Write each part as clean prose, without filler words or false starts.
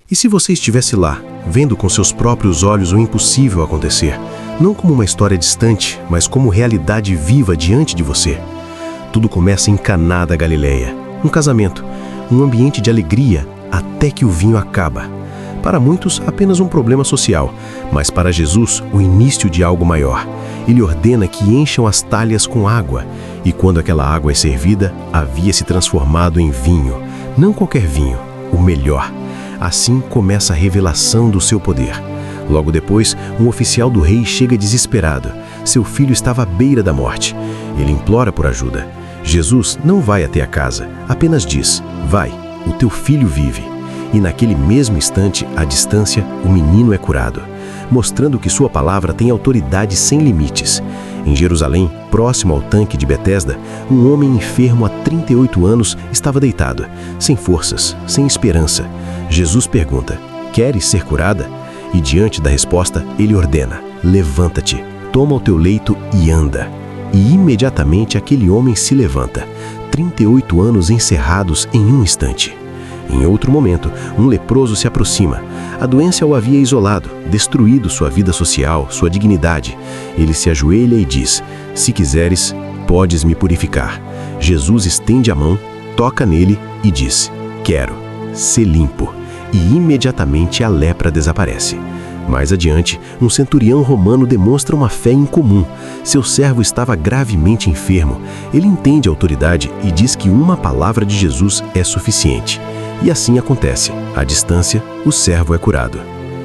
E se você estivesse lá, vendo com seus próprios olhos o impossível acontecer, não como uma história distante, mas como realidade viva diante de você? Tudo começa em Caná da Galileia, um casamento, um ambiente de alegria, até que o vinho acaba. Para muitos, apenas um problema social, mas para Jesus, o início de algo maior. Ele ordena que encham as talhas com água, e quando aquela água é servida, havia se transformado em vinho. Não qualquer vinho, o melhor. Assim começa a revelação do seu poder. Logo depois, um oficial do rei chega desesperado. Seu filho estava à beira da morte. Ele implora por ajuda. Jesus não vai até a casa, apenas diz: vai, o teu filho vive. E naquele mesmo instante, à distância, o menino é curado, mostrando que sua palavra tem autoridade sem limites. Em Jerusalém, próximo ao tanque de Betesda, um homem enfermo há 38 anos estava deitado, sem forças, sem esperança. Jesus pergunta: queres ser curada? E diante da resposta, ele ordena: levanta-te, toma o teu leito e anda. E imediatamente aquele homem se levanta, 38 anos encerrados em um instante. Em outro momento, um leproso se aproxima. A doença o havia isolado, destruído sua vida social, sua dignidade. Ele se ajoelha e diz: se quiseres, podes me purificar. Jesus estende a mão, toca nele e diz: quero, ser limpo. E imediatamente a lepra desaparece. Mais adiante, um centurião romano demonstra uma fé incomum. Seu servo estava gravemente enfermo. Ele entende a autoridade e diz que uma palavra de Jesus é suficiente. E assim acontece. À distância, o servo é curado.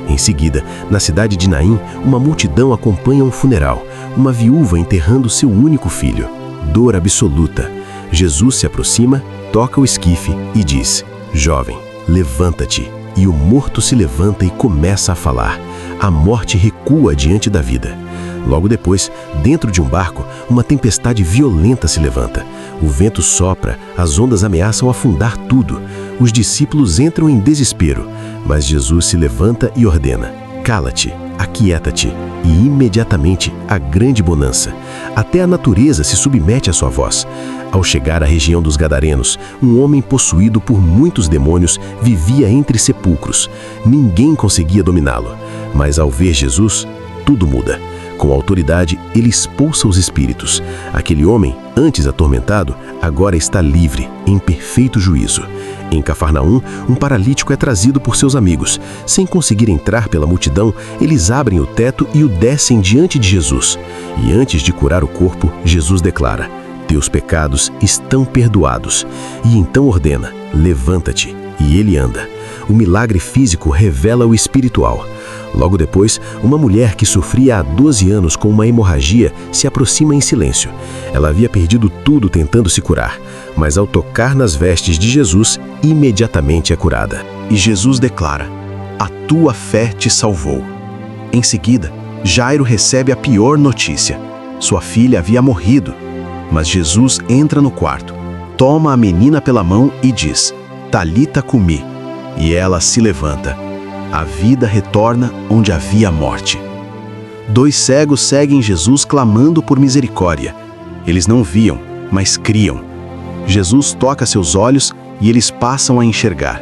Em seguida, na cidade de Naim, uma multidão acompanha um funeral. Uma viúva enterrando seu único filho. Dor absoluta. Jesus se aproxima, toca o esquife e diz: jovem, levanta-te. E o morto se levanta e começa a falar. A morte recua diante da vida. Logo depois, dentro de um barco, uma tempestade violenta se levanta. O vento sopra, as ondas ameaçam afundar tudo. Os discípulos entram em desespero, mas Jesus se levanta e ordena: cala-te, aquieta-te. E imediatamente há grande bonança. Até a natureza se submete à sua voz. Ao chegar à região dos Gadarenos, um homem possuído por muitos demônios vivia entre sepulcros. Ninguém conseguia dominá-lo. Mas ao ver Jesus, tudo muda. Com autoridade, ele expulsa os espíritos. Aquele homem, antes atormentado, agora está livre, em perfeito juízo. Em Cafarnaum, um paralítico é trazido por seus amigos. Sem conseguir entrar pela multidão, eles abrem o teto e o descem diante de Jesus. E antes de curar o corpo, Jesus declara: teus pecados estão perdoados. E então ordena: levanta-te. E ele anda. O milagre físico revela o espiritual. Logo depois, uma mulher que sofria há 12 anos com uma hemorragia se aproxima em silêncio. Ela havia perdido tudo tentando se curar, mas ao tocar nas vestes de Jesus, imediatamente é curada. E Jesus declara: a tua fé te salvou. Em seguida, Jairo recebe a pior notícia. Sua filha havia morrido. Mas Jesus entra no quarto, toma a menina pela mão e diz: Talita cumi. E ela se levanta. A vida retorna onde havia morte. 2 cegos seguem Jesus clamando por misericórdia. Eles não viam, mas criam. Jesus toca seus olhos e eles passam a enxergar.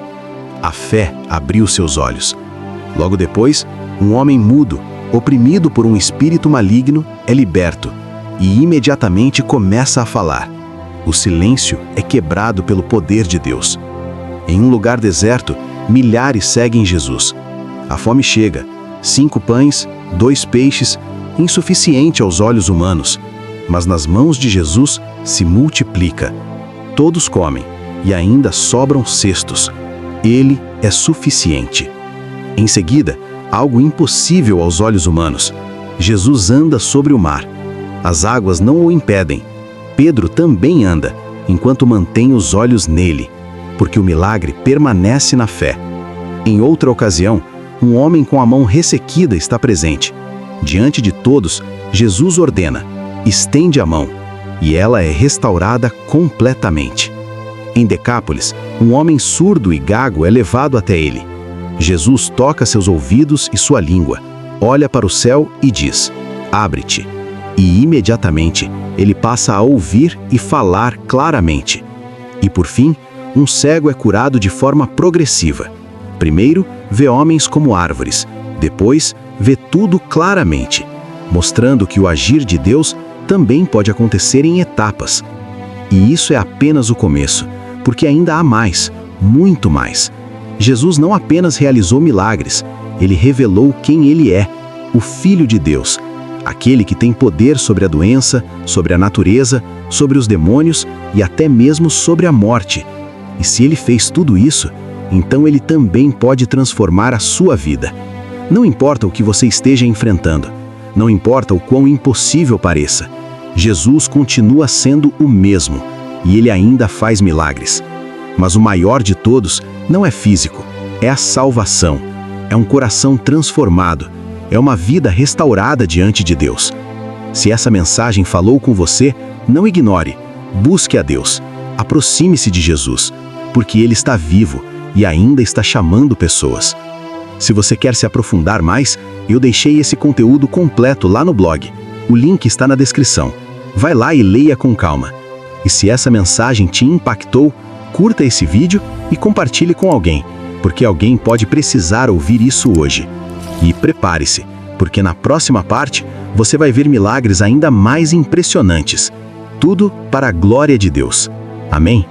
A fé abriu seus olhos. Logo depois, um homem mudo, oprimido por um espírito maligno, é liberto e imediatamente começa a falar. O silêncio é quebrado pelo poder de Deus. Em um lugar deserto, milhares seguem Jesus. A fome chega. 5 pães, 2 peixes, insuficiente aos olhos humanos. Mas nas mãos de Jesus se multiplica. Todos comem e ainda sobram cestos. Ele é suficiente. Em seguida, algo impossível aos olhos humanos. Jesus anda sobre o mar. As águas não o impedem. Pedro também anda, enquanto mantém os olhos nele, porque o milagre permanece na fé. Em outra ocasião, um homem com a mão ressequida está presente. Diante de todos, Jesus ordena: estende a mão, e ela é restaurada completamente. Em Decápolis, um homem surdo e gago é levado até ele. Jesus toca seus ouvidos e sua língua, olha para o céu e diz: abre-te. E imediatamente ele passa a ouvir e falar claramente. E por fim, um cego é curado de forma progressiva. Primeiro, vê homens como árvores. Depois, vê tudo claramente, mostrando que o agir de Deus também pode acontecer em etapas. E isso é apenas o começo, porque ainda há mais, muito mais. Jesus não apenas realizou milagres, ele revelou quem ele é, o Filho de Deus, aquele que tem poder sobre a doença, sobre a natureza, sobre os demônios e até mesmo sobre a morte. E se ele fez tudo isso, então ele também pode transformar a sua vida. Não importa o que você esteja enfrentando, não importa o quão impossível pareça, Jesus continua sendo o mesmo, e ele ainda faz milagres. Mas o maior de todos não é físico, é a salvação, é um coração transformado, é uma vida restaurada diante de Deus. Se essa mensagem falou com você, não ignore, busque a Deus, aproxime-se de Jesus, porque Ele está vivo e ainda está chamando pessoas. Se você quer se aprofundar mais, eu deixei esse conteúdo completo lá no blog. O link está na descrição. Vai lá e leia com calma. E se essa mensagem te impactou, curta esse vídeo e compartilhe com alguém, porque alguém pode precisar ouvir isso hoje. E prepare-se, porque na próxima parte você vai ver milagres ainda mais impressionantes. Tudo para a glória de Deus. Amém?